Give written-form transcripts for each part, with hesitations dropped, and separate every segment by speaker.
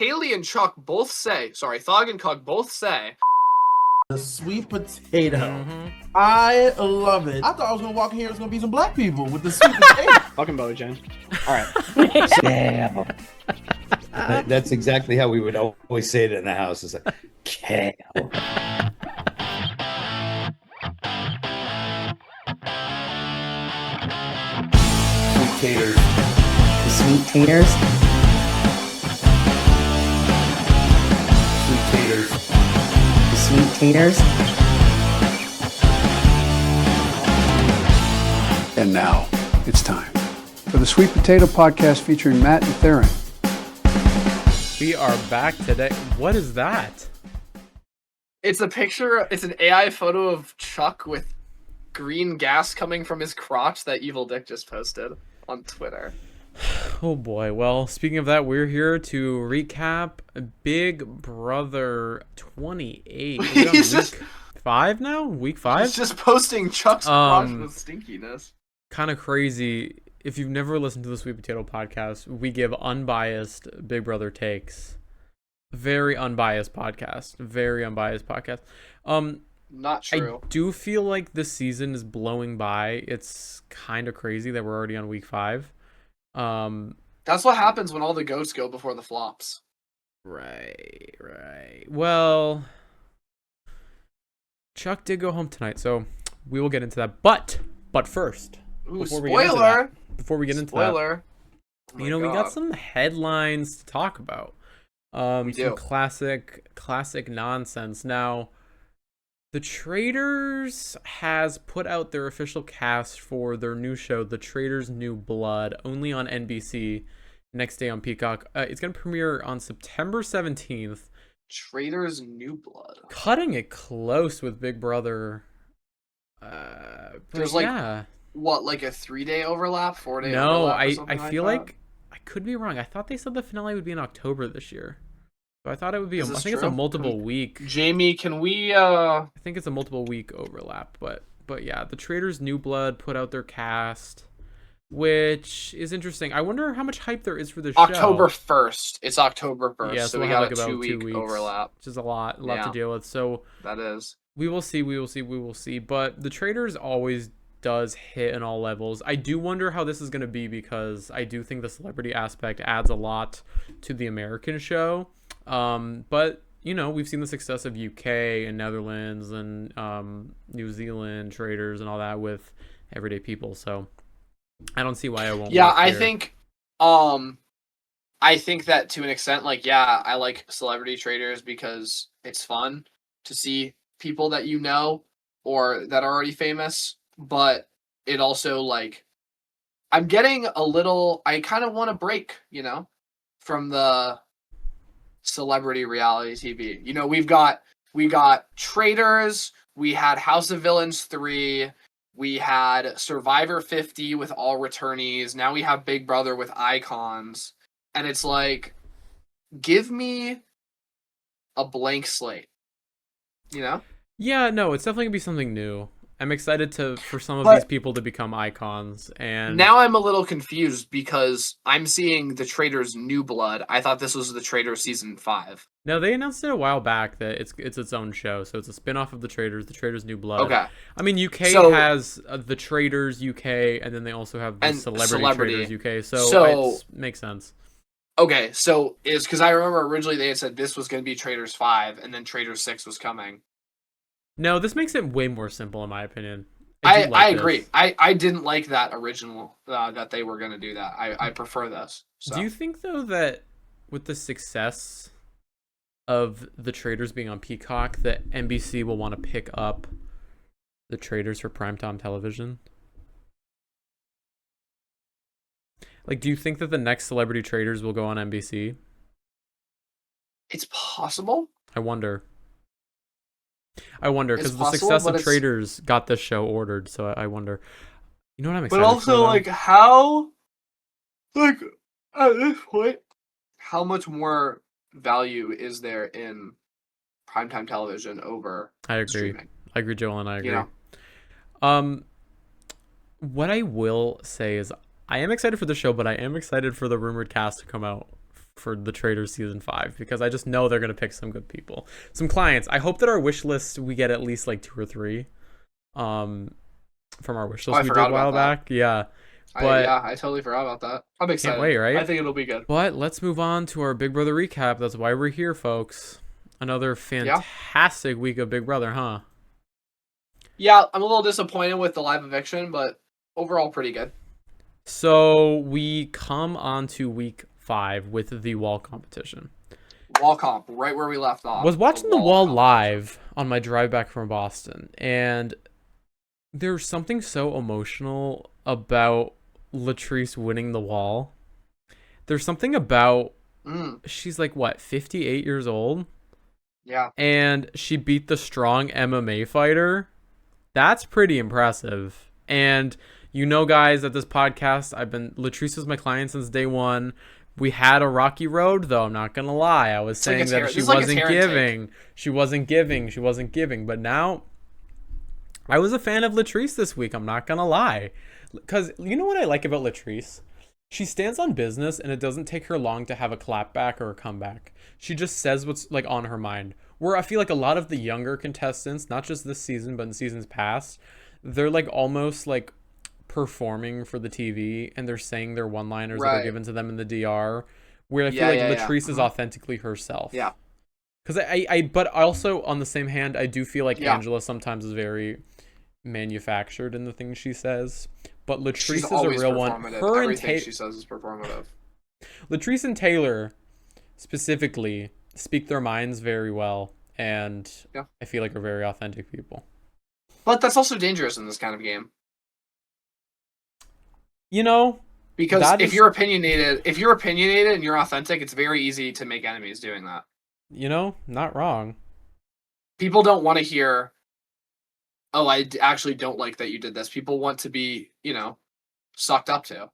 Speaker 1: Haley and Chuck both say, Thog and Cug both say,
Speaker 2: the sweet potato. I love it. I thought I was gonna walk in here, it was gonna be some black people with the sweet potato.
Speaker 3: Fucking Bojan. Alright.
Speaker 4: Kale. That's exactly how we would always say it in the house. It's like, kale. Sweet taters.
Speaker 5: The sweet taters.
Speaker 4: Sweet taters.
Speaker 5: The sweet taters.
Speaker 6: And now, it's time for the Sweet Potato Podcast featuring Matt and Theron.
Speaker 7: We are back today. What is that?
Speaker 1: it's a picture, it's an AI photo of Chuck with green gas coming from his crotch that Evil Dick just posted on Twitter.
Speaker 7: Oh boy. Well, speaking of that, we're here to recap Big Brother 28. We're on week 5 now? Week 5?
Speaker 1: He's just posting Chuck's crotch with stinkiness.
Speaker 7: Kind of crazy. If you've never listened to the Sweet Potato Podcast, we give unbiased Big Brother takes. Very unbiased podcast. Very unbiased podcast.
Speaker 1: Not true.
Speaker 7: I do feel like this season is blowing by. It's kind of crazy that we're already on week 5.
Speaker 1: That's what happens when all the goats go before the flops.
Speaker 7: Right. Well, Chuck did go home tonight, so we will get into that. But first,
Speaker 1: Ooh,
Speaker 7: before
Speaker 1: spoiler!
Speaker 7: we get into
Speaker 1: Spoiler!
Speaker 7: that, we got some headlines to talk about.
Speaker 1: We do.
Speaker 7: Some classic nonsense. Now, the Traitors has put out their official cast for their new show, The Traitors New Blood, only on NBC, next day on Peacock. It's going to premiere on September 17th.
Speaker 1: Traitors New Blood.
Speaker 7: Cutting it close with Big Brother.
Speaker 1: There's what, like a 3-day overlap, 4-day
Speaker 7: No,
Speaker 1: overlap?
Speaker 7: I feel like I could be wrong. I thought they said the finale would be in October this year. So I thought it would be. I think it's a multiple week.
Speaker 1: Jamie, can we?
Speaker 7: I think it's a multiple week overlap, but yeah, the Traitors New Blood put out their cast, which is interesting. I wonder how much hype there is for the show.
Speaker 1: October 1st. It's October 1st,
Speaker 7: Yeah,
Speaker 1: so we got like a 2-week overlap,
Speaker 7: which is a lot to deal with. So
Speaker 1: that is.
Speaker 7: We will see. But the Traitors always does hit in all levels. I do wonder how this is going to be because I do think the celebrity aspect adds a lot to the American show. But you know, we've seen the success of UK and Netherlands and New Zealand Traitors and all that with everyday people. So I don't see why I won't.
Speaker 1: Yeah, I think that to an extent, like, yeah, I like celebrity Traitors because it's fun to see people that you know or that are already famous. But it also, like, I'm getting a little, I kind of want a break, you know, from the celebrity reality TV. You know, we got Traitors, we had House of Villains 3, we had Survivor 50 with all returnees, now we have Big Brother with icons, and it's like, give me a blank slate, you know?
Speaker 7: Yeah, no, it's definitely gonna be something new. I'm excited for some of these people to become icons, and
Speaker 1: now I'm a little confused because I'm seeing the Traitors New Blood. I thought this was the Traitors season 5.
Speaker 7: No, they announced it a while back that it's its own show, so it's a spin-off of the Traitors New Blood.
Speaker 1: Okay.
Speaker 7: I mean, UK has the Traitors UK, and then they also have the Celebrity Traitors UK, so it makes sense.
Speaker 1: Okay, so is because I remember originally they had said this was going to be Traitors 5, and then Traitors 6 was coming.
Speaker 7: No, this makes it way more simple, in my opinion.
Speaker 1: I agree. I didn't like that original, that they were going to do that. I prefer this. So.
Speaker 7: Do you think, though, that with the success of the Traitors being on Peacock, that NBC will want to pick up the Traitors for primetime television? Like, do you think that the next Celebrity Traitors will go on NBC?
Speaker 1: It's possible.
Speaker 7: I wonder, because the success of Traitors got this show ordered, so I wonder. You know what I'm excited for?
Speaker 1: But also, like, how, like, at this point, how much more value is there in primetime television over streaming?
Speaker 7: I agree, Joel, and I agree.
Speaker 1: You know?
Speaker 7: What I will say is I am excited for the show, but I am excited for the rumored cast to come out for the Traitors season 5 because I just know they're gonna pick some good people, some clients. I hope that our wish list we get at least like 2 or 3, from our wish list we did a while back. Yeah, but
Speaker 1: I totally forgot about that. I'm excited.
Speaker 7: can't wait, right?
Speaker 1: I think it'll be good.
Speaker 7: But let's move on to our Big Brother recap. That's why we're here, folks. Another fantastic week of Big Brother, huh?
Speaker 1: Yeah, I'm a little disappointed with the live eviction, but overall pretty good.
Speaker 7: So we come on to week 5 with the wall competition.
Speaker 1: Wall comp, right where we left off.
Speaker 7: Was watching the wall
Speaker 1: competition.
Speaker 7: live on my drive back from Boston, and there's something so emotional about Latrice winning the wall. There's something about she's like what, 58 years old?
Speaker 1: Yeah.
Speaker 7: And she beat the strong MMA fighter. That's pretty impressive. And you know, guys, at this podcast, Latrice is my client since day one. We had a rocky road, though. I'm not gonna lie. I was saying that she wasn't giving. She wasn't giving. But now, I was a fan of Latrice this week. I'm not gonna lie, because you know what I like about Latrice? She stands on business, and it doesn't take her long to have a clapback or a comeback. She just says what's like on her mind. Where I feel like a lot of the younger contestants, not just this season, but in seasons past, they're like almost like performing for the TV, and they're saying their one-liners that are given to them in the DR. Where I feel like Latrice is authentically herself. Yeah. Because but also on the same hand, I do feel like Angela sometimes is very manufactured in the things she says. But Latrice is a real one.
Speaker 1: Everything she says is performative.
Speaker 7: Latrice and Taylor specifically speak their minds very well, and I feel like are very authentic people.
Speaker 1: But that's also dangerous in this kind of game.
Speaker 7: You know,
Speaker 1: because if you're opinionated and you're authentic, it's very easy to make enemies doing that.
Speaker 7: You know, not wrong.
Speaker 1: People don't want to hear, "Oh, I actually don't like that you did this." People want to be, sucked up to.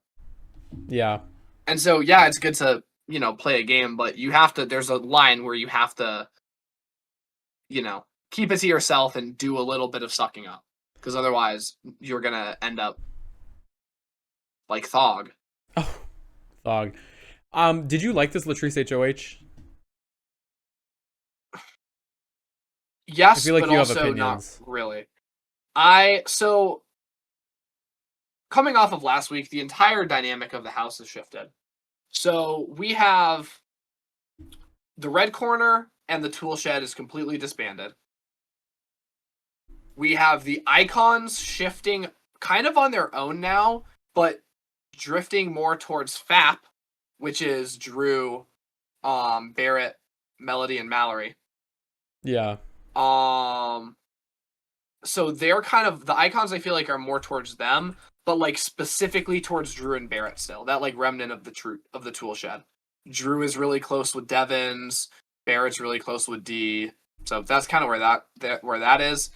Speaker 7: Yeah.
Speaker 1: And so, it's good to, play a game, but you have to, there's a line where you have to, keep it to yourself and do a little bit of sucking up. Because otherwise, you're going to end up like Thog.
Speaker 7: Oh, Thog. Did you like this Latrice HOH?
Speaker 1: Yes,
Speaker 7: I feel like
Speaker 1: but
Speaker 7: you
Speaker 1: also
Speaker 7: have opinions.
Speaker 1: Not really. So coming off of last week, the entire dynamic of the house has shifted. So we have the red corner and the tool shed is completely disbanded. We have the icons shifting kind of on their own now, but drifting more towards FAP, which is Drew, Barrett, Melody, and Mallory.
Speaker 7: Yeah.
Speaker 1: So they're kind of, the icons I feel like are more towards them, but like specifically towards Drew and Barrett still. That like remnant of the tool shed. Drew is really close with Devins. Barrett's really close with D. So that's kind of where that is.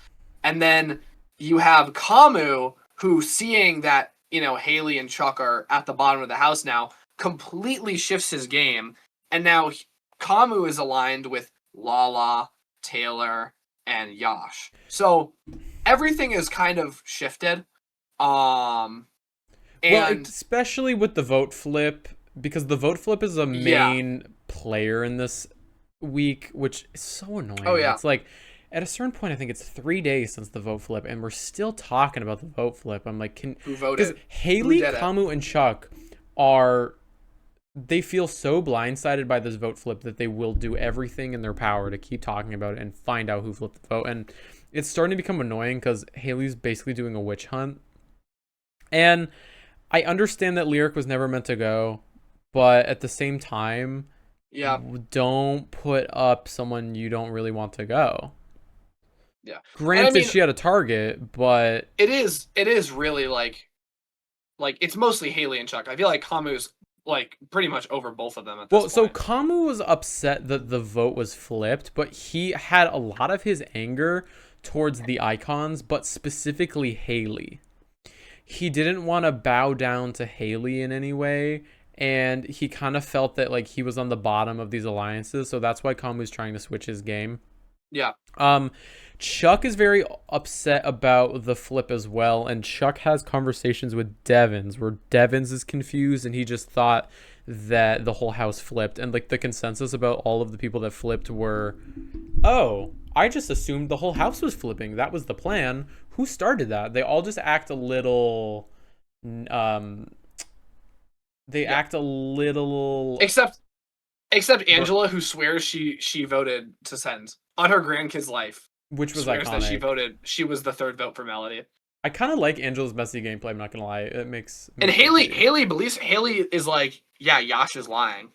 Speaker 1: And then you have Kamu, who seeing that, Haley and Chuck are at the bottom of the house now, completely shifts his game. And now Kamu is aligned with Lala, Taylor, and Yash. So everything is kind of shifted. And
Speaker 7: well, especially with the vote flip, because the vote flip is a main player in this week, which is so annoying. Oh yeah. It's like at a certain point, I think it's 3 days since the vote flip, and we're still talking about the vote flip. I'm like,
Speaker 1: who voted?
Speaker 7: Because Haley, Kamu, and Chuck they feel so blindsided by this vote flip that they will do everything in their power to keep talking about it and find out who flipped the vote. And it's starting to become annoying because Haley's basically doing a witch hunt. And I understand that Lyric was never meant to go, but at the same time, don't put up someone you don't really want to go.
Speaker 1: Yeah.
Speaker 7: Granted, she had a target, but
Speaker 1: it is really like it's mostly Haley and Chuck. I feel like Kamu's like pretty much over both of them at this point.
Speaker 7: So Kamu was upset that the vote was flipped, but he had a lot of his anger towards the icons, but specifically Haley. He didn't want to bow down to Haley in any way, and he kind of felt that like he was on the bottom of these alliances, so that's why Kamu's trying to switch his game.
Speaker 1: Yeah.
Speaker 7: Chuck is very upset about the flip as well, and Chuck has conversations with Devins where Devins is confused and he just thought that the whole house flipped, and like the consensus about all of the people that flipped were, oh, I just assumed the whole house was flipping. That was the plan. Who started that? They all just act a little act a little
Speaker 1: Except Angela, who swears she voted to send on her grandkid's life.
Speaker 7: which was
Speaker 1: Swears that
Speaker 7: iconic.
Speaker 1: she was the third vote for Melody.
Speaker 7: I kind of like Angela's messy gameplay, I'm not gonna lie. It makes
Speaker 1: And
Speaker 7: me happy.
Speaker 1: Haley is like, yeah, Yash is lying.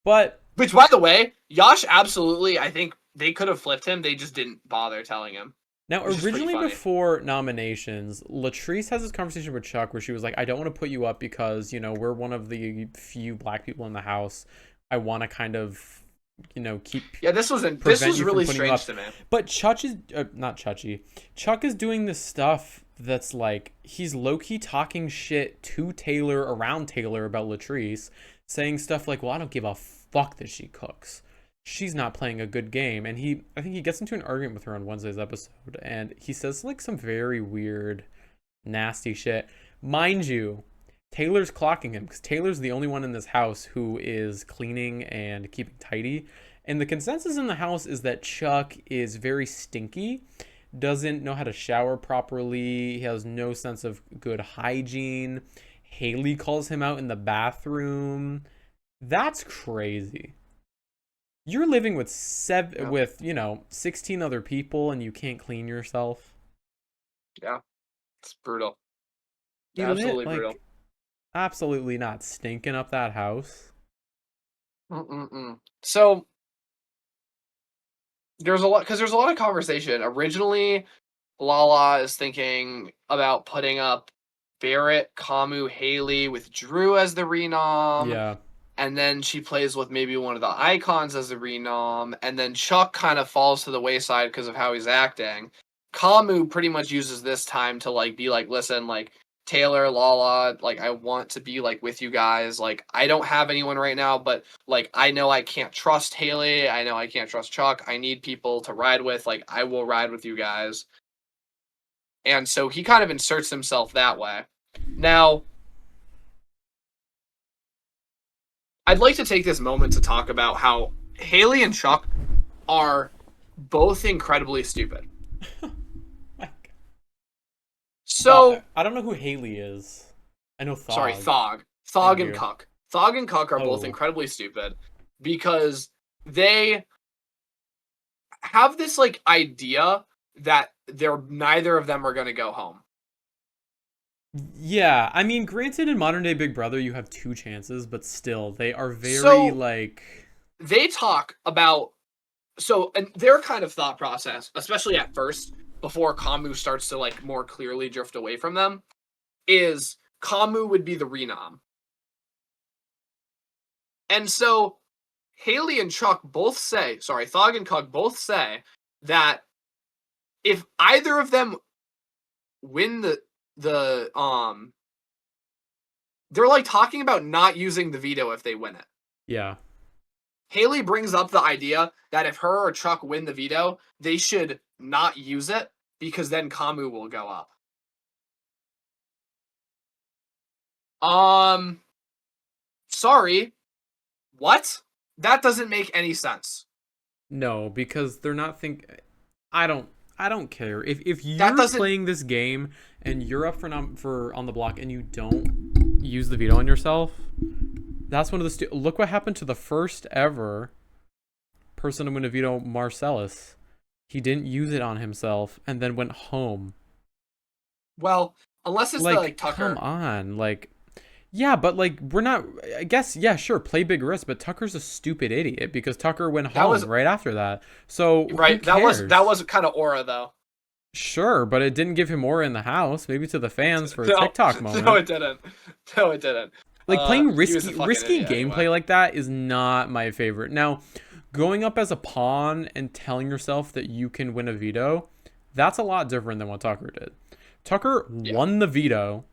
Speaker 7: But
Speaker 1: Which, by the way, Yash absolutely, I think they could have flipped him. They just didn't bother telling him.
Speaker 7: now,
Speaker 1: Which is pretty
Speaker 7: originally
Speaker 1: funny.
Speaker 7: before nominations, Latrice has this conversation with Chuck where she was like, I don't want to put you up because, you know, we're one of the few black people in the house. I want to kind of, you know, keep...
Speaker 1: Yeah, this was
Speaker 7: prevent
Speaker 1: really
Speaker 7: you from putting you
Speaker 1: strange
Speaker 7: up.
Speaker 1: to me.
Speaker 7: But Chuck is... not Chuchy. Chuck is doing this stuff that's like, he's low-key talking shit to Taylor, around Taylor, about Latrice, saying stuff like, well, I don't give a fuck that she cooks. She's not playing a good game. And I think he gets into an argument with her on Wednesday's episode, and he says like some very weird, nasty shit. Mind you, Taylor's clocking him because Taylor's the only one in this house who is cleaning and keeping tidy. And the consensus in the house is that Chuck is very stinky, doesn't know how to shower properly, he has no sense of good hygiene. Haley calls him out in the bathroom. That's crazy. You're living with 16 other people and you can't clean yourself.
Speaker 1: Yeah, it's brutal.
Speaker 7: He
Speaker 1: Absolutely
Speaker 7: lit,
Speaker 1: brutal.
Speaker 7: like, absolutely not stinking up that house.
Speaker 1: So there's a lot of conversation. Originally, Lala is thinking about putting up Barrett, Kamu, Haley with Drew as the renom.
Speaker 7: Yeah.
Speaker 1: And then she plays with maybe one of the icons as the renom. And then Chuck kind of falls to the wayside because of how he's acting. Kamu pretty much uses this time to like be like, listen, like Taylor, Lala, like I want to be like with you guys. Like I don't have anyone right now, but like I know I can't trust Haley. I know I can't trust Chuck. I need people to ride with. Like I will ride with you guys. And so he kind of inserts himself that way. Now, I'd like to take this moment to talk about how Haley and Chuck are both incredibly stupid. So
Speaker 7: I don't know who Haley is. I know Thog.
Speaker 1: Sorry, Thog
Speaker 7: Thank
Speaker 1: and
Speaker 7: you.
Speaker 1: Cuck. Thog and Cuck are both
Speaker 7: Oh.
Speaker 1: incredibly stupid because they have this like idea that neither of them are going to go home.
Speaker 7: Yeah, I mean, granted, in modern day Big Brother, you have 2 chances, but still, they are very
Speaker 1: So-
Speaker 7: like.
Speaker 1: They talk about and their kind of thought process, especially at first, before Kamu starts to like more clearly drift away from them, is Kamu would be the renom. And so Haley and Chuck both say, Thog and Cuck both say that if either of them win they're like talking about not using the veto if they win it.
Speaker 7: Yeah.
Speaker 1: Haley brings up the idea that if her or Chuck win the veto, they should not use it because then Kamu will go up. Sorry. What? That doesn't make any sense.
Speaker 7: No, because they're not I don't care. If you're
Speaker 1: doesn't-
Speaker 7: playing this game and you're up for on the block and you don't use the veto on yourself, that's one of the look what happened to the first ever person to win a veto, Marcellus. He didn't use it on himself and then went home.
Speaker 1: Well, unless it's like Tucker.
Speaker 7: Come on, like, yeah, but like we're not. I guess yeah, sure, play big risk, but Tucker's a stupid idiot because Tucker went home right after that. So
Speaker 1: Right,
Speaker 7: who
Speaker 1: that was kind of aura though.
Speaker 7: Sure, but it didn't give him more in the house. Maybe to the fans for a TikTok moment.
Speaker 1: No, it didn't. No, it didn't.
Speaker 7: Like playing
Speaker 1: he was a
Speaker 7: risky
Speaker 1: fucking idiot
Speaker 7: gameplay
Speaker 1: anyway.
Speaker 7: like that is not my favorite. Now, going up as a pawn and telling yourself that you can win a veto, that's a lot different than what Tucker did. Tucker won the veto,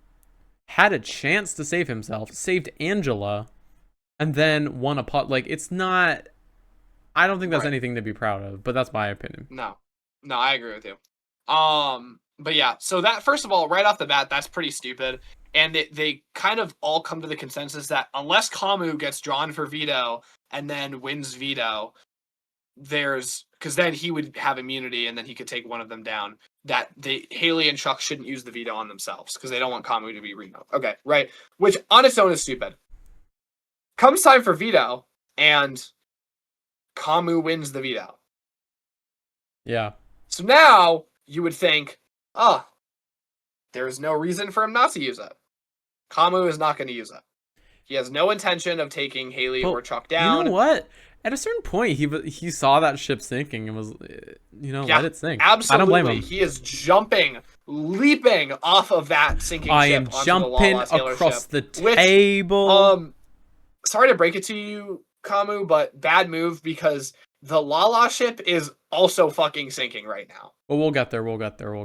Speaker 7: had a chance to save himself, saved Angela, and then won a pot. Like, it's not... I don't think that's anything to be proud of, but that's my opinion.
Speaker 1: No, I agree with you. But yeah, so that, first of all, right off the bat, that's pretty stupid. and they kind of all come to the consensus that unless Kamu gets drawn for veto and then wins veto, because then he would have immunity and then he could take one of them down. That Haley and Chuck shouldn't use the veto on themselves because they don't want Kamu to be Reno. Okay, right. Which on its own is stupid. Comes time for veto, and Kamu wins the veto.
Speaker 7: Yeah.
Speaker 1: So now you would think, there's no reason for him not to use it. Kamu is not going to use it. He has no intention of taking Haley or Chuck down.
Speaker 7: You know what? At a certain point, he saw that ship sinking and was, let it sink.
Speaker 1: Absolutely.
Speaker 7: I don't blame him.
Speaker 1: He is leaping off of that sinking
Speaker 7: I
Speaker 1: ship
Speaker 7: am
Speaker 1: onto
Speaker 7: jumping
Speaker 1: the Taylor
Speaker 7: across
Speaker 1: ship,
Speaker 7: the table.
Speaker 1: Sorry to break it to you, Kamu, but bad move because the Lala ship is also fucking sinking right now.
Speaker 7: Well, we'll get there. We'll get there.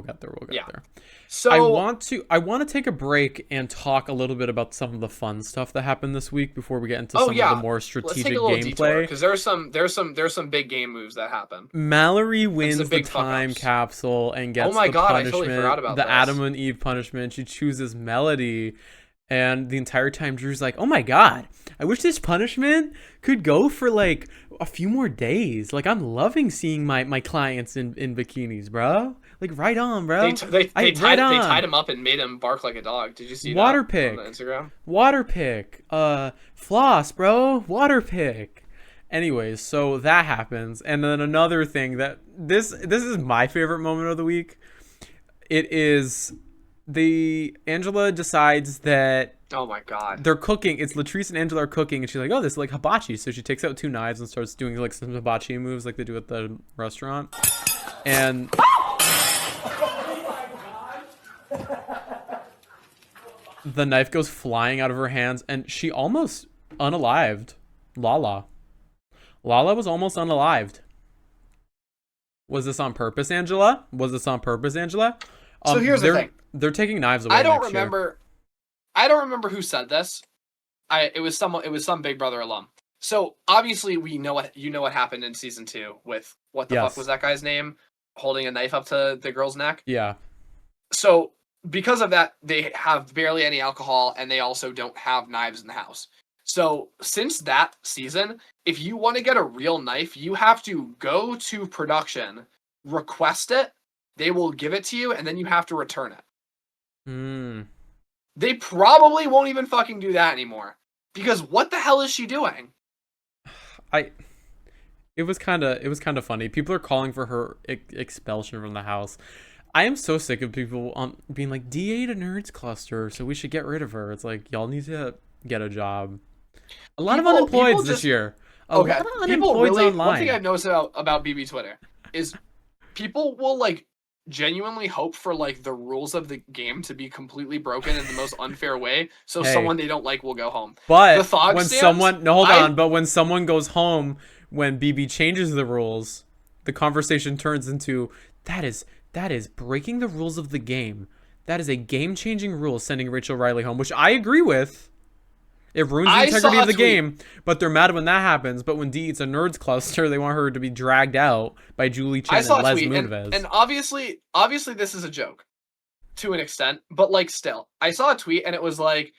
Speaker 1: So
Speaker 7: I want to take a break and talk a little bit about some of the fun stuff that happened this week before we get into some of the more strategic gameplay.
Speaker 1: Because there's some big game moves that happen.
Speaker 7: Mallory wins the time capsule and gets the punishment.
Speaker 1: I totally forgot about
Speaker 7: the
Speaker 1: this.
Speaker 7: Adam and Eve punishment. She chooses Melody. And the entire time, Drew's like, oh my god, I wish this punishment could go for like a few more days. Like, I'm loving seeing my clients in bikinis, bro. Like, right on, bro.
Speaker 1: They tied him up and made him bark like a dog. Did you see
Speaker 7: Water
Speaker 1: that
Speaker 7: pick.
Speaker 1: on the Instagram?
Speaker 7: Water pick. Floss, bro. Water pick. Anyways, so that happens. And then another thing that this is my favorite moment of the week. It is... Angela decides that
Speaker 1: oh my god
Speaker 7: they're cooking. It's Latrice and Angela are cooking, and she's like, oh, this is like hibachi. So she takes out 2 knives and starts doing like some hibachi moves like they do at the restaurant. And the knife goes flying out of her hands, and she almost unalived Lala. Lala was almost unalived. Was this on purpose, Angela?
Speaker 1: So here's the thing.
Speaker 7: They're taking knives away.
Speaker 1: I don't remember who said this. It was some Big Brother alum. So obviously we know what happened in season 2 with what the fuck was that guy's name holding a knife up to the girl's neck?
Speaker 7: Yeah.
Speaker 1: So because of that, they have barely any alcohol and they also don't have knives in the house. So since that season, if you want to get a real knife, you have to go to production, request it, they will give it to you, and then you have to return it. They probably won't even fucking do that anymore. Because what the hell is she doing?
Speaker 7: It was kind of funny. People are calling for her expulsion from the house. I am so sick of people being like, D8 a nerds cluster, so we should get rid of her. It's like, y'all need to get a job. A lot of unemployeds this year. A lot of unemployeds online.
Speaker 1: One thing I've noticed about BB Twitter is people will like genuinely hope for like the rules of the game to be completely broken in the most unfair way, so someone they don't like will go home.
Speaker 7: But
Speaker 1: the thog
Speaker 7: when
Speaker 1: stands,
Speaker 7: but when someone goes home, when BB changes the rules, the conversation turns into that is breaking the rules of the game. That is a game-changing rule, sending Rachel Riley home, which I agree with. It ruins the integrity of the game, but they're mad when that happens. But when D eats a nerds cluster, they want her to be dragged out by Julie Chen and Les Moonves.
Speaker 1: And obviously this is a joke to an extent, but like still, I saw a tweet and it was like,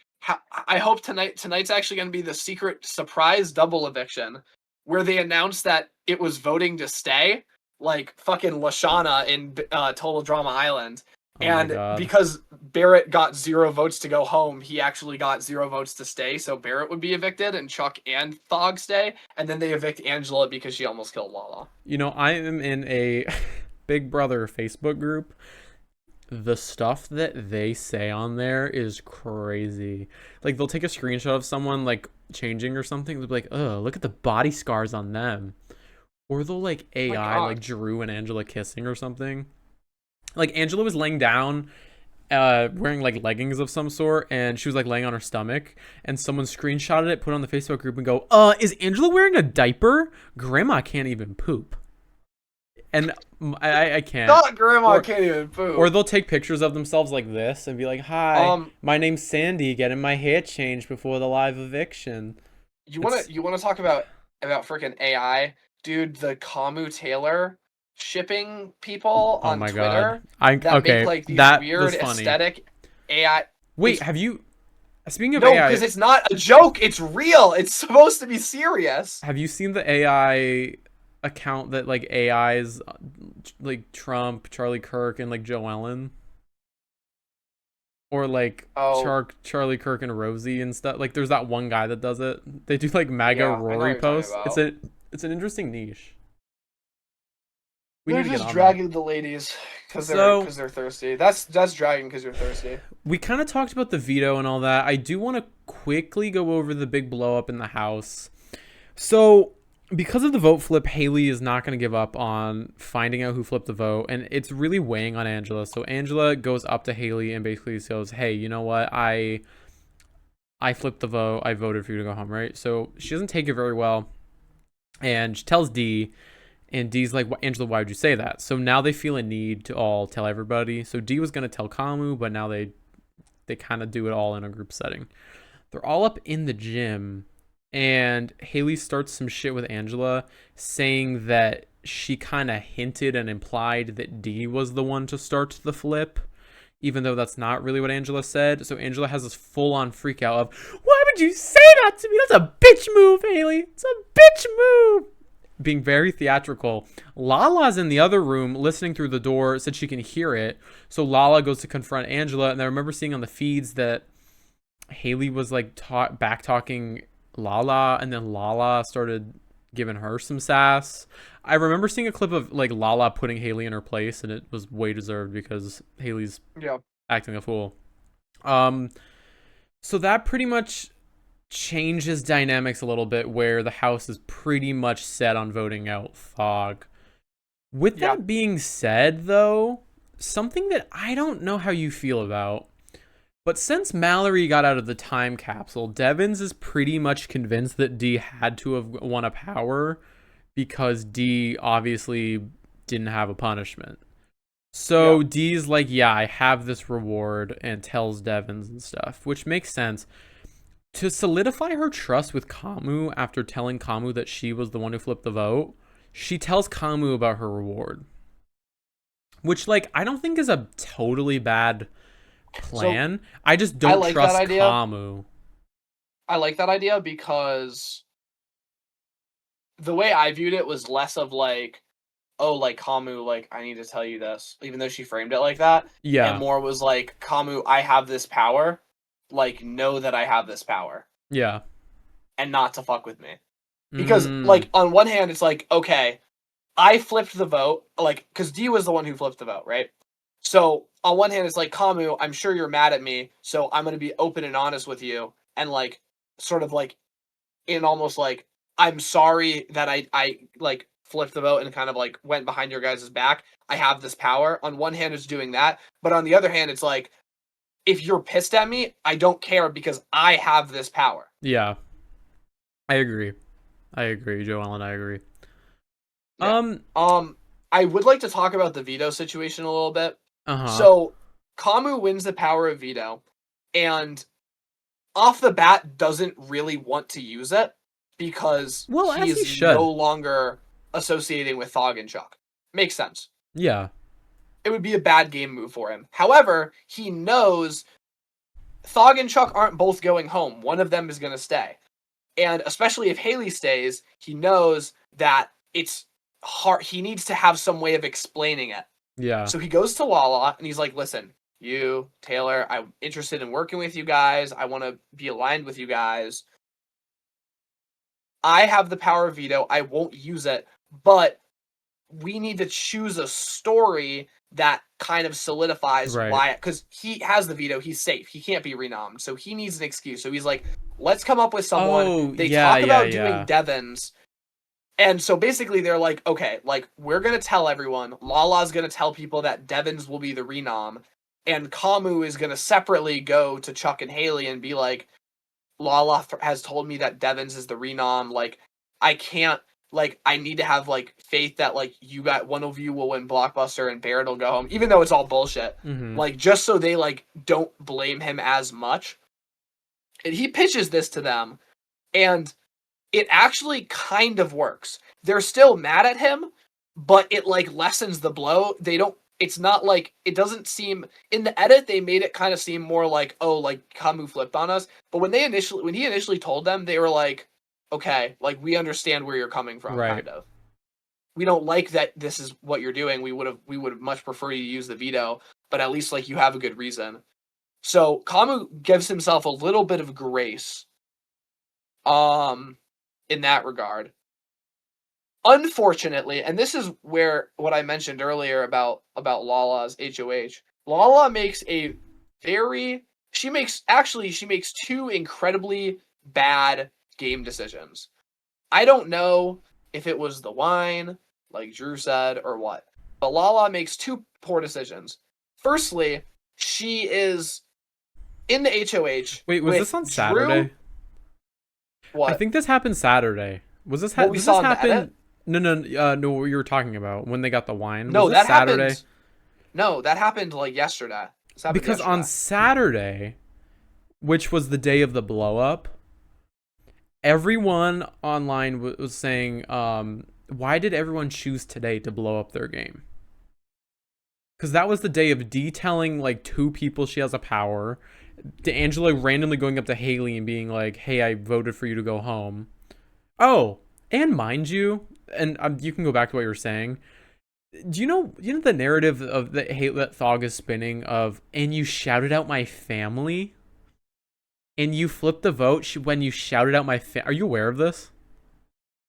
Speaker 1: I hope tonight's actually going to be the secret surprise double eviction where they announced that it was voting to stay, like fucking Lashana in Total Drama Island. And because Barrett got 0 votes to go home, he actually got 0 votes to stay. So Barrett would be evicted and Chuck and Thog stay. And then they evict Angela because she almost killed Lala.
Speaker 7: You know, I am in a Big Brother Facebook group. The stuff that they say on there is crazy. Like, they'll take a screenshot of someone, like, changing or something. They'll be like, oh, look at the body scars on them. Or they'll, like, AI, like, Drew and Angela kissing or something. Like, Angela was laying down, wearing, like, leggings of some sort, and she was, like, laying on her stomach, and someone screenshotted it, put it on the Facebook group, and go, is Angela wearing a diaper? Grandma can't even poop. And I can't.
Speaker 1: Not Grandma can't even poop.
Speaker 7: Or they'll take pictures of themselves like this and be like, hi, my name's Sandy, getting my hair changed before the live eviction.
Speaker 1: You wanna talk about freaking AI? Dude, the Kamu Taylor shipping people on Twitter
Speaker 7: God.
Speaker 1: make like these weird aesthetic AI.
Speaker 7: Wait, have you? Speaking of
Speaker 1: No,
Speaker 7: AI,
Speaker 1: because it's not a joke. It's real. It's supposed to be serious.
Speaker 7: have you seen the AI account that like AI's like Trump, Charlie Kirk, and like Joe Ellen? Or like Charlie Kirk and Rosie and stuff. Like there's that one guy that does it. They do like MAGA
Speaker 1: Yeah, I know what
Speaker 7: Rory
Speaker 1: you're talking
Speaker 7: posts.
Speaker 1: about.
Speaker 7: It's an interesting niche. We
Speaker 1: They're
Speaker 7: need to get
Speaker 1: just
Speaker 7: on
Speaker 1: dragging the ladies because
Speaker 7: So-
Speaker 1: they're thirsty. That's dragging because you're thirsty.
Speaker 7: We kind of talked about the veto and all that. I do want to quickly go over the big blow up in the House. So, because of the vote flip, Haley is not going to give up on finding out who flipped the vote, and it's really weighing on Angela. So Angela goes up to Haley and basically says, "Hey, you know what? I flipped the vote. I voted for you to go home, right?" So she doesn't take it very well, and she tells Dee. And Dee's like, Angela, why would you say that? So now they feel a need to all tell everybody. So Dee was going to tell Kamu, but now they kind of do it all in a group setting. They're all up in the gym, and Haley starts some shit with Angela, saying that she kind of hinted and implied that Dee was the one to start the flip, even though that's not really what Angela said. So Angela has this full-on freak out of, why would you say that to me? That's a bitch move, Haley. It's a bitch move. Being very theatrical. Lala's in the other room listening through the door, said she can hear it. So Lala goes to confront Angela, and I remember seeing on the feeds that Haley was like back talking Lala, and then Lala started giving her some sass. I remember seeing a clip of like Lala putting Haley in her place, and it was way deserved because Haley's acting a fool. So that pretty much changes dynamics a little bit, where the House is pretty much set on voting out Thog. With that being said, though, something that I don't know how you feel about, but since Mallory got out of the time capsule, Devins is pretty much convinced that Dee had to have won a power because Dee obviously didn't have a punishment. So Dee's like, yeah, I have this reward, and tells Devins and stuff, which makes sense. To solidify her trust with Kamu after telling Kamu that she was the one who flipped the vote, she tells Kamu about her reward. Which, like, I don't think is a totally bad plan.
Speaker 1: So,
Speaker 7: I just don't
Speaker 1: like
Speaker 7: trust
Speaker 1: that idea.
Speaker 7: Kamu.
Speaker 1: I like that idea because the way I viewed it was less of like, oh, like Kamu, like, I need to tell you this, even though she framed it like that.
Speaker 7: Yeah.
Speaker 1: And more was like, Kamu, I have this power. Like, know that I have this power.
Speaker 7: Yeah.
Speaker 1: And not to fuck with me. Because, like, on one hand, it's like, okay, I flipped the vote, like, because Dee was the one who flipped the vote, right? So, on one hand, it's like, Kamu, I'm sure you're mad at me, so I'm going to be open and honest with you, and, like, sort of, like, in almost, like, I'm sorry that I like, flipped the vote and kind of, like, went behind your guys' back. I have this power. On one hand, it's doing that, but on the other hand, it's like, if you're pissed at me, I don't care because I have this power.
Speaker 7: Yeah. I agree, Joellen, I agree.
Speaker 1: Yeah. I would like to talk about the veto situation a little bit.
Speaker 7: Uh-huh.
Speaker 1: So, Kamu wins the power of veto, and off the bat doesn't really want to use it because he's no longer associating with Thog and Chuck. Makes sense.
Speaker 7: Yeah.
Speaker 1: It would be a bad game move for him. However, he knows Thog and Chuck aren't both going home. One of them is going to stay. And especially if Haley stays, he knows that it's hard. He needs to have some way of explaining it.
Speaker 7: Yeah.
Speaker 1: So he goes to Lala and he's like, listen, you, Taylor, I'm interested in working with you guys. I want to be aligned with you guys. I have the power of veto. I won't use it, but we need to choose a story that kind of solidifies why, because he has the veto, he's safe, he can't be renommed, so he needs an excuse. So he's like, let's come up with someone. They talk about doing Devins, and so basically they're like, okay, like, we're gonna tell everyone, Lala's gonna tell people that Devins will be the renom, and Kamu is gonna separately go to Chuck and Haley and be like, Lala has told me that Devins is the renom, like, I can't, like, I need to have, like, faith that, like, one of you will win Blockbuster and Barrett will go home, even though it's all bullshit. Like, just so they, like, don't blame him as much. And he pitches this to them, and it actually kind of works. They're still mad at him, but it, like, lessens the blow. They don't it's not like, it doesn't seem, in the edit they made it kind of seem more like, oh, like Camus flipped on us. But when he initially told them, they were like, okay, like we understand where you're coming from,
Speaker 7: Right.
Speaker 1: kind of. We don't like that this is what you're doing. We would have much prefer you use the veto, but at least like you have a good reason. So Camus gives himself a little bit of grace, in that regard. Unfortunately, and this is where what I mentioned earlier about Lala's HOH. Lala makes she makes two incredibly bad game decisions. I don't know if it was the wine, like Drew said, or what. But Lala makes two poor decisions. Firstly, she is in the HOH.
Speaker 7: Wait, was this on Saturday?
Speaker 1: What?
Speaker 7: I think this happened Saturday. Was this
Speaker 1: What we saw in the edit?
Speaker 7: No, what you were talking about when they got the wine.
Speaker 1: No,
Speaker 7: was
Speaker 1: that
Speaker 7: this Saturday?
Speaker 1: happened. No, that happened like yesterday.
Speaker 7: Because on Saturday, which was the day of the blow up, everyone online was saying, why did everyone choose today to blow up their game? Because that was the day of D telling like two people she has a power, D'Angelo randomly going up to Haley and being like, hey, I voted for you to go home. Oh, and mind you, and you can go back to what you were saying. Do you know the narrative of that Thog is spinning of, and you shouted out my family? And you flipped the vote when you shouted out my Are you aware of this?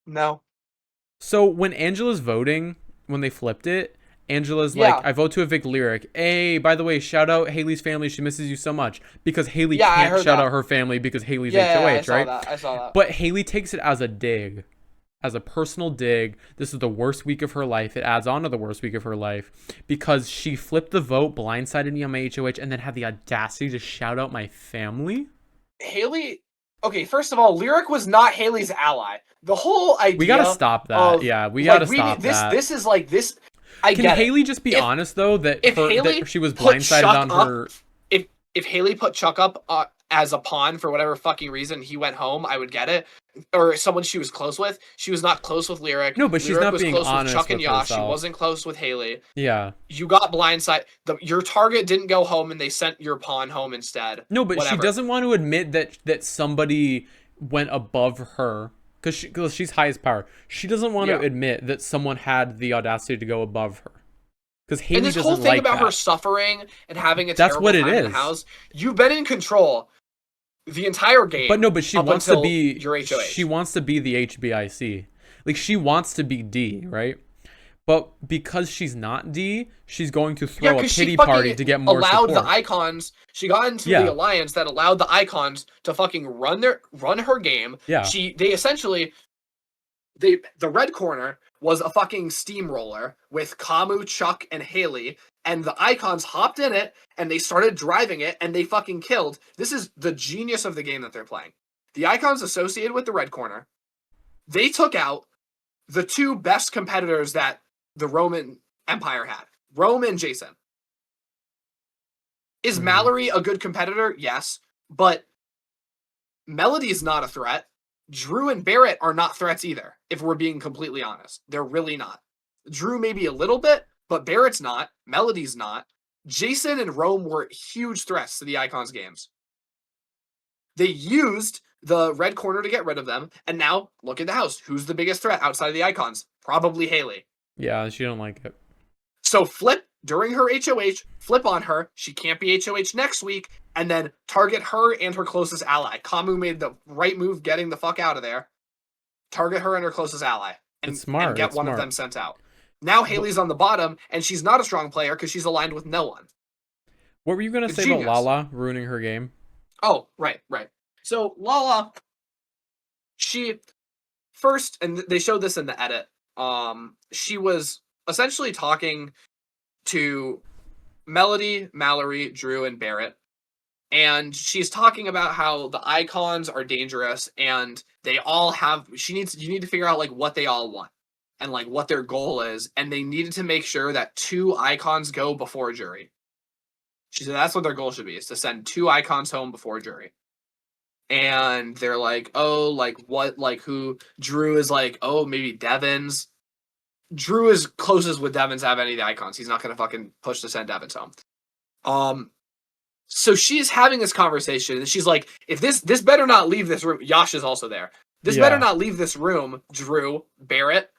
Speaker 1: No.
Speaker 7: So when Angela's voting, when they flipped it, Angela's like, I vote to evict Lyric. Hey, by the way, shout out Haley's family. She misses you so much. Because Haley can't shout out her family because Haley's HOH, right?
Speaker 1: I saw that.
Speaker 7: But Haley takes it as a dig. As a personal dig. This is the worst week of her life. It adds on to the worst week of her life. Because she flipped the vote, blindsided me on my HOH, and then had the audacity to shout out my family.
Speaker 1: Haley... Okay, first of all, Lyric was not Haley's ally. The whole idea...
Speaker 7: We gotta stop that. We gotta stop that.
Speaker 1: This is like... this.
Speaker 7: Can Haley just be honest, though, that she was blindsided on her...
Speaker 1: If Haley put Chuck up as a pawn for whatever fucking reason, he went home, I would get it. Or someone she was close with. She was not close with Lyric.
Speaker 7: No, but she's not being honest
Speaker 1: with Chuck and Yash.
Speaker 7: herself.
Speaker 1: She wasn't close with Haley.
Speaker 7: Yeah.
Speaker 1: You got blindsided. Your target didn't go home, and they sent your pawn home instead.
Speaker 7: No, but she doesn't want to admit that somebody went above her. Because she's highest power. She doesn't want to admit that someone had the audacity to go above her. Because Haley doesn't like that. And this whole thing about her
Speaker 1: suffering and having a terrible time in the house, you've been in control the entire game.
Speaker 7: But she wants to be
Speaker 1: your HOH.
Speaker 7: She wants to be the HBIC. Like, she wants to be D, right? But because she's not D, she's going to throw a pity party to get more support.
Speaker 1: The icons. She got into the alliance that allowed the icons to fucking run her game.
Speaker 7: Yeah.
Speaker 1: The red corner was a fucking steamroller with Camus, Chuck, and Haley, and the icons hopped in it and they started driving it and they fucking killed. This is the genius of the game that they're playing. The icons associated with the red corner, they took out the two best competitors that the Roman Empire had, Rome and Jason. Is Mallory a good competitor? Yes, but Melody is not a threat. Drew and Barrett are not threats either, if we're being completely honest. They're really not. Drew maybe a little bit, but Barrett's not. Melody's not. Jason and Rome were huge threats to the Icons games. They used the red corner to get rid of them, and now look at the house. Who's the biggest threat outside of the Icons? Probably Haley.
Speaker 7: Yeah, she don't like it.
Speaker 1: So flip during her HOH, flip on her. She can't be HOH next week, and then target her and her closest ally. Camus made the right move getting the fuck out of there. Target her and her closest ally. And, and get one of them sent out. Now Haley's on the bottom, and she's not a strong player because she's aligned with no one.
Speaker 7: What were you going to say about Lala ruining her game?
Speaker 1: Oh, right. So Lala, she first, and they showed this in the edit, she was essentially talking to Melody, Mallory, Drew, and Barrett. And she's talking about how the icons are dangerous and they all have, you need to figure out like what they all want and like what their goal is. And they needed to make sure that 2 icons go before jury. She said that's what their goal should be, is to send 2 icons home before jury. And they're like, oh, like what, like who? Drew is like, oh, maybe Devins. Drew is closest with Devin to have any of the icons. He's not going to fucking push to send Devin home. So she's having this conversation, and she's like, if this better not leave this room. Yash is also there. This better not leave this room, Drew, Barrett.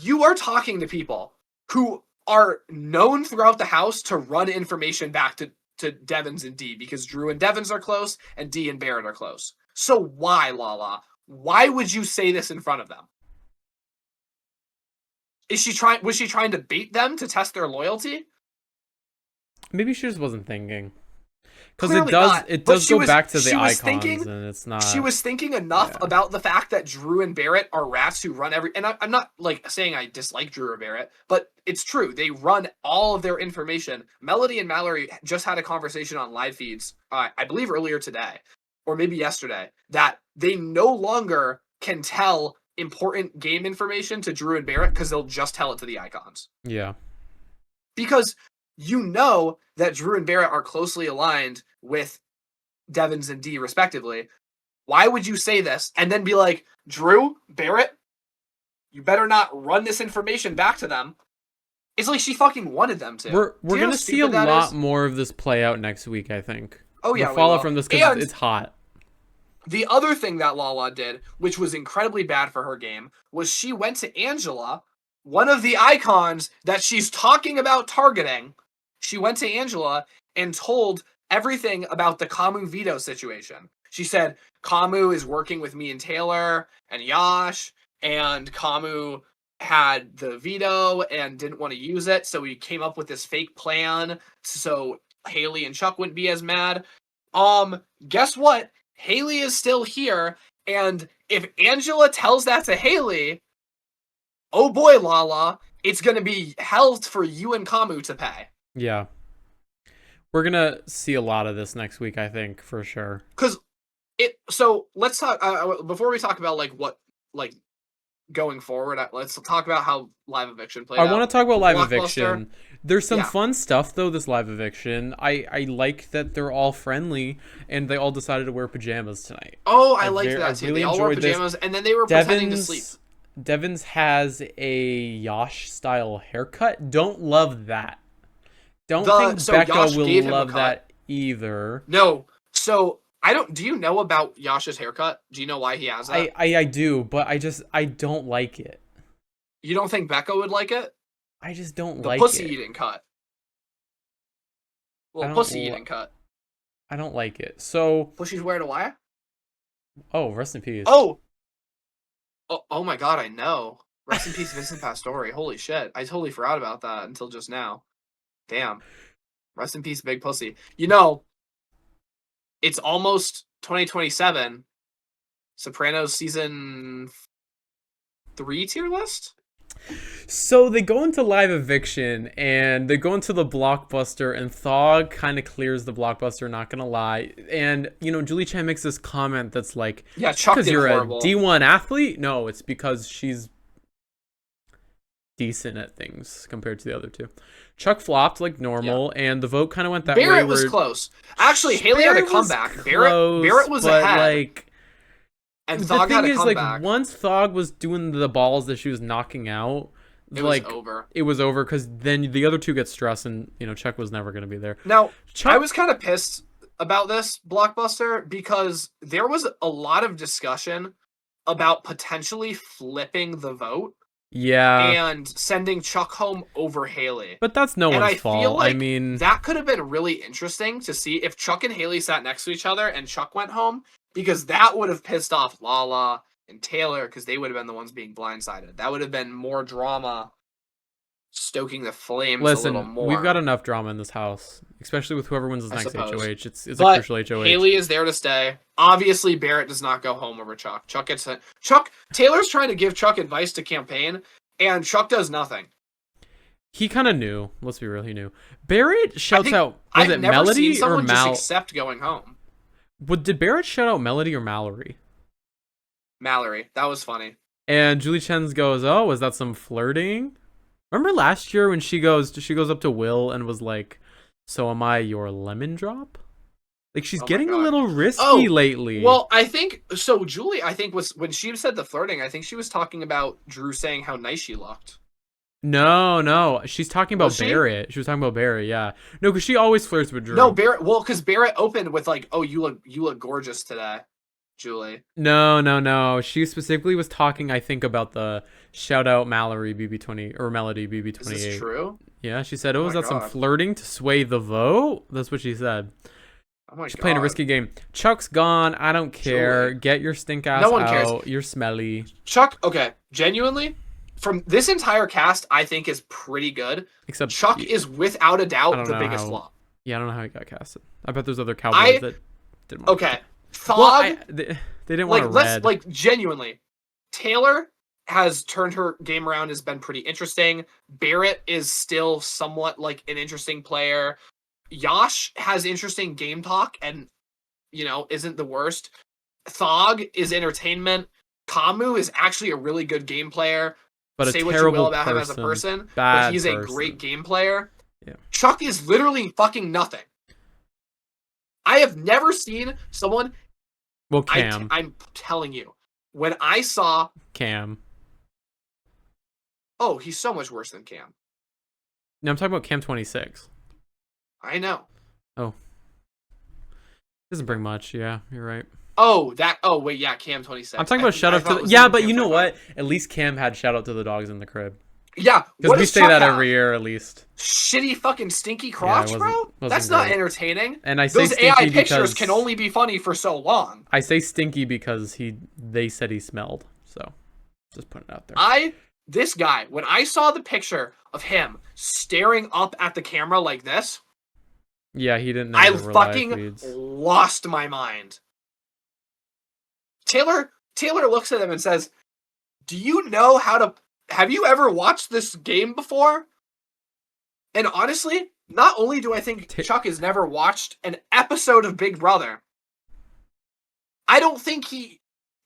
Speaker 1: You are talking to people who are known throughout the house to run information back to Devins and D, because Drew and Devins are close, and D and Barrett are close. So why, Lala? Why would you say this in front of them? Was she trying to bait them to test their loyalty?
Speaker 7: Maybe she just wasn't thinking. Because it
Speaker 1: But
Speaker 7: does go back to the
Speaker 1: she was
Speaker 7: icons,
Speaker 1: thinking-
Speaker 7: and it's not.
Speaker 1: She was thinking enough about the fact that Drew and Barrett are rats who run every. And I'm not like saying I dislike Drew or Barrett, but it's true. They run all of their information. Melody and Mallory just had a conversation on live feeds, I believe earlier today, or maybe yesterday, that they no longer can tell important game information to Drew and Barrett because they'll just tell it to the icons.
Speaker 7: Yeah.
Speaker 1: Because you know that Drew and Barrett are closely aligned with Devins and D respectively. Why would you say this and then be like, Drew, Barrett, you better not run this information back to them? It's like she fucking wanted them to.
Speaker 7: We're
Speaker 1: Do you know
Speaker 7: gonna
Speaker 1: how
Speaker 7: see a
Speaker 1: stupid that
Speaker 7: lot
Speaker 1: is?
Speaker 7: more of this play out next week, I think.
Speaker 1: Oh yeah,
Speaker 7: The
Speaker 1: we
Speaker 7: fallout
Speaker 1: will.
Speaker 7: from this, because
Speaker 1: And
Speaker 7: it's hot.
Speaker 1: the other thing that Lala did, which was incredibly bad for her game, was she went to Angela, one of the icons that she's talking about targeting. She went to Angela and told everything about the Kamu veto situation. She said, Kamu is working with me and Taylor and Yash, and Kamu had the veto and didn't want to use it, so we came up with this fake plan so Haley and Chuck wouldn't be as mad. Guess what? Haley is still here, and if Angela tells that to Haley, oh boy, Lala, it's gonna be hell for you and Kamu to pay.
Speaker 7: Yeah. We're gonna see a lot of this next week, I think, for sure.
Speaker 1: So let's talk before we talk about what going forward. Let's talk about how live eviction played out.
Speaker 7: I want to talk about live
Speaker 1: Blockbuster.
Speaker 7: eviction. There's some
Speaker 1: Yeah.
Speaker 7: fun stuff though. This live eviction, I like that they're all friendly and they all decided to wear pajamas tonight.
Speaker 1: Oh, I liked that too.
Speaker 7: really
Speaker 1: They all wore
Speaker 7: enjoyed this.
Speaker 1: pajamas, and then they were pretending to sleep.
Speaker 7: Devins has a Yash style haircut. Don't love that. Don't think
Speaker 1: So
Speaker 7: Becca
Speaker 1: Yash
Speaker 7: will
Speaker 1: gave him a
Speaker 7: love
Speaker 1: cut.
Speaker 7: that either.
Speaker 1: No, so I don't. Do you know about Yash's haircut? Do you know why he has that?
Speaker 7: I do, but I don't like it.
Speaker 1: You don't think Becca would like it?
Speaker 7: I just don't
Speaker 1: The
Speaker 7: like
Speaker 1: pussy
Speaker 7: it.
Speaker 1: eating cut.
Speaker 7: I
Speaker 1: Well,
Speaker 7: don't
Speaker 1: pussy
Speaker 7: li-
Speaker 1: eating cut.
Speaker 7: I don't like it. So,
Speaker 1: Pussy's wearing a wire?
Speaker 7: oh, rest in peace.
Speaker 1: Oh, my God, I know. Rest in peace, Vincent Pastore. Holy shit. I totally forgot about that until just now. Damn. Rest in peace, big pussy. You know, it's almost 2027. Sopranos season 3 tier list?
Speaker 7: So they go into live eviction and they go into the Blockbuster, and Thog kind of clears the Blockbuster, not gonna lie. And Julie Chen makes this comment that's like,
Speaker 1: Yeah, Chuck
Speaker 7: because
Speaker 1: did
Speaker 7: you're
Speaker 1: horrible.
Speaker 7: a D1 athlete? No, it's because she's decent at things compared to the other two. Chuck flopped like normal, and the vote kind of went that way.
Speaker 1: Barrett was
Speaker 7: where
Speaker 1: close. Actually, Haley had a
Speaker 7: Barrett was
Speaker 1: comeback.
Speaker 7: close,
Speaker 1: Barrett was
Speaker 7: but,
Speaker 1: ahead.
Speaker 7: like,
Speaker 1: And
Speaker 7: the
Speaker 1: Thog
Speaker 7: thing
Speaker 1: had a
Speaker 7: is,
Speaker 1: comeback.
Speaker 7: like, once Thog was doing the balls that she was knocking out,
Speaker 1: it
Speaker 7: like,
Speaker 1: was over.
Speaker 7: it was over, because then the other two get stressed, and Chuck was never going to be there.
Speaker 1: Now,
Speaker 7: Chuck,
Speaker 1: I was kind of pissed about this Blockbuster because there was a lot of discussion about potentially flipping the vote
Speaker 7: yeah,
Speaker 1: and sending Chuck home over Haley.
Speaker 7: but that's no
Speaker 1: And
Speaker 7: one's
Speaker 1: I
Speaker 7: fault.
Speaker 1: feel like
Speaker 7: I mean,
Speaker 1: that could have been really interesting to see if Chuck and Haley sat next to each other and Chuck went home, because that would have pissed off Lala and Taylor, because they would have been the ones being blindsided. That would have been more drama, stoking the flames a little
Speaker 7: listen,
Speaker 1: more.
Speaker 7: we've got enough drama in this house, especially with whoever wins this
Speaker 1: I
Speaker 7: next
Speaker 1: suppose.
Speaker 7: HOH. It's a
Speaker 1: But
Speaker 7: crucial HOH.
Speaker 1: Haley is there to stay. Obviously, Barrett does not go home over Chuck. Chuck gets it. Taylor's trying to give Chuck advice to campaign, and Chuck does nothing.
Speaker 7: He kind of knew. Let's be real, he knew. Barrett shouts
Speaker 1: think
Speaker 7: out. Was
Speaker 1: I've
Speaker 7: it
Speaker 1: never seen
Speaker 7: Melody or
Speaker 1: someone just
Speaker 7: Mal?
Speaker 1: accept going home.
Speaker 7: Did Barrett shout out Melody or Mallory?
Speaker 1: Mallory, that was funny.
Speaker 7: And Julie Chen goes, "Oh, was that some flirting?" Remember last year when she goes up to Will and was like, "So am I your lemon drop?" Like she's
Speaker 1: Oh my
Speaker 7: getting a
Speaker 1: God.
Speaker 7: little risky
Speaker 1: Oh,
Speaker 7: lately.
Speaker 1: Well, I think so. Julie, I think was when she said the flirting. I think she was talking about Drew saying how nice she looked.
Speaker 7: No, she's talking about
Speaker 1: Was she?
Speaker 7: Barrett. She was talking about Barrett, yeah. No, because she always flirts with Drew.
Speaker 1: No, Barrett. Well, because Barrett opened with like, "Oh, you look gorgeous today, Julie."
Speaker 7: No. She specifically was talking, I think, about the shout out Mallory BB20 or Melody BB28.
Speaker 1: Is this true?
Speaker 7: Yeah, she said, "Oh,
Speaker 1: Oh
Speaker 7: was
Speaker 1: my
Speaker 7: that some
Speaker 1: God.
Speaker 7: flirting to sway the vote?" That's what she said.
Speaker 1: Oh my
Speaker 7: She's
Speaker 1: God.
Speaker 7: playing a risky game. Chuck's gone. I don't care.
Speaker 1: Julie.
Speaker 7: Get your stink ass
Speaker 1: No one
Speaker 7: out.
Speaker 1: cares.
Speaker 7: You're smelly.
Speaker 1: Chuck. Okay, genuinely, from this entire cast, I think is pretty good.
Speaker 7: Except
Speaker 1: Chuck is without a
Speaker 7: I
Speaker 1: doubt
Speaker 7: don't
Speaker 1: the
Speaker 7: know
Speaker 1: biggest
Speaker 7: how-
Speaker 1: flaw.
Speaker 7: Yeah, I don't know how he got casted. I bet there's other cowboys that didn't want
Speaker 1: Okay, Thog.
Speaker 7: Well, they didn't want
Speaker 1: like
Speaker 7: a
Speaker 1: let's
Speaker 7: red.
Speaker 1: like genuinely, Taylor has turned her game around, has been pretty interesting. Barrett is still somewhat like an interesting player. Yash has interesting game talk and isn't the worst. Thog is entertainment. Kamu is actually a really good game player.
Speaker 7: But
Speaker 1: Say
Speaker 7: a
Speaker 1: what you
Speaker 7: terrible
Speaker 1: will about him as a person, but
Speaker 7: Bad
Speaker 1: he's a
Speaker 7: person.
Speaker 1: great game player.
Speaker 7: Yeah.
Speaker 1: Chuck is literally fucking nothing. I have never seen someone.
Speaker 7: Well, Cam.
Speaker 1: I'm telling you, when I saw,
Speaker 7: Cam.
Speaker 1: oh, he's so much worse than Cam.
Speaker 7: No, I'm talking about Cam 26.
Speaker 1: I know.
Speaker 7: Doesn't bring much. Yeah, you're right.
Speaker 1: Oh, wait, yeah, Cam 26.
Speaker 7: I'm talking about shout out to but you know what? At least Cam had shout out to the dogs in the crib.
Speaker 1: Yeah,
Speaker 7: Because
Speaker 1: what
Speaker 7: we
Speaker 1: does
Speaker 7: say
Speaker 1: Chuck
Speaker 7: that
Speaker 1: have?
Speaker 7: every year at least.
Speaker 1: Shitty fucking stinky crotch,
Speaker 7: wasn't-
Speaker 1: bro.
Speaker 7: wasn't
Speaker 1: That's not
Speaker 7: great.
Speaker 1: entertaining.
Speaker 7: And I say
Speaker 1: Those
Speaker 7: stinky
Speaker 1: AI
Speaker 7: because
Speaker 1: pictures can only be funny for so long.
Speaker 7: I say stinky because they said he smelled. So just putting it out there.
Speaker 1: This guy, when I saw the picture of him staring up at the camera like this,
Speaker 7: Yeah, he didn't know
Speaker 1: I
Speaker 7: the real live
Speaker 1: fucking
Speaker 7: feeds.
Speaker 1: lost my mind. Taylor looks at him and says, "Do you know have you ever watched this game before?" And honestly, not only do I think Chuck has never watched an episode of Big Brother, I don't think he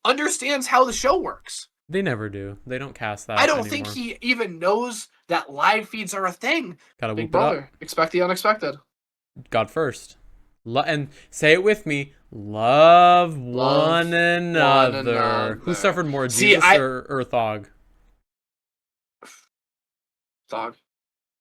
Speaker 1: understands how the show works.
Speaker 7: They never do. They don't cast that
Speaker 1: I don't
Speaker 7: anymore.
Speaker 1: think he even knows that live feeds are a thing.
Speaker 7: Gotta
Speaker 1: Big
Speaker 7: whoop it up.
Speaker 1: Brother, expect the unexpected.
Speaker 7: God first. And say it with me. Love one another.
Speaker 1: another.
Speaker 7: Who suffered more,
Speaker 1: See,
Speaker 7: Jesus or Thog?
Speaker 1: Dog.